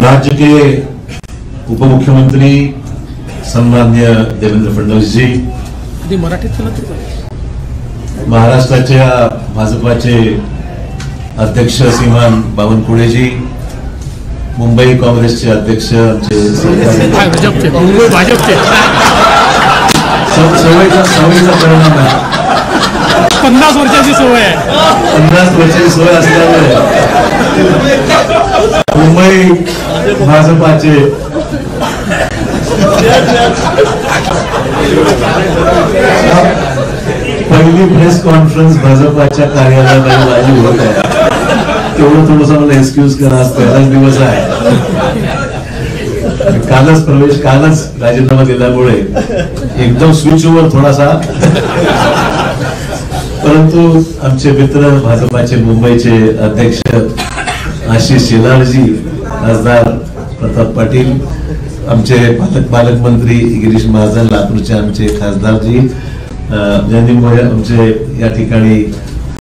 राज्य के उप मुख्यमंत्री सन्माननीय देवेंद्र फडणवीस जी, महाराष्ट्राच्या भाजपाचे अध्यक्ष श्रीमान बावनकुळे जी, मुंबई काँग्रेसचे अध्यक्ष आमचे सवयीचा परिणाम आहे. 50 वर्षाची सवय आहे. 50 वर्षाची सवय असल्यामुळे मुंबई भाजपाचे पहिली प्रेस कॉन्फरन्स भाजपाच्या कार्यालयात माझी होत आहे. तेवढं थोडंसं मला एक्सक्यूज करा, आज पहिलाच दिवस आहे. कालच राजीनामा दिल्यामुळे एकदम स्विचओव्हर थोडासा, परंतु आमचे मित्र भाजपाचे मुंबईचे अध्यक्ष आशिष शेलारजी, खासदार प्रताप पाटील, आमचे पालकमंत्री गिरीश महाजन, लातूरचे आमचे खासदारजी, ज्यांनी आमचे या ठिकाणी